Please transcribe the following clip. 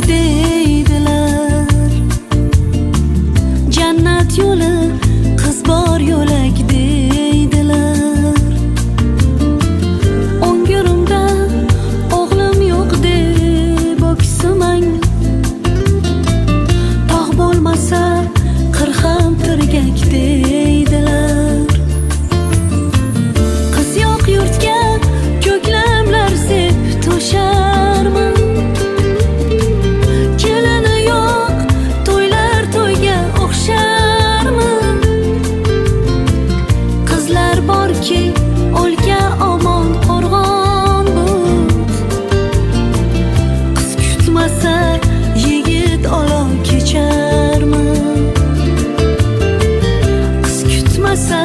deydilar. Jannat yo'li qiz bor yo'lak deydilar. O'ngirimda o'g'lim yo'q deb o'ksimang. Tog' bo'lmasa qir ham tirgak deydilar. Qiz yo'q yurtga ko'klamlar sep to'sharmi? Kelini yo'q to'ylar to'yga o'xsharmi? Qizlar borki o'lka omon qo'rg'on but. Qiz kutmasa yigit olov kecharmi? Qiz kutmasa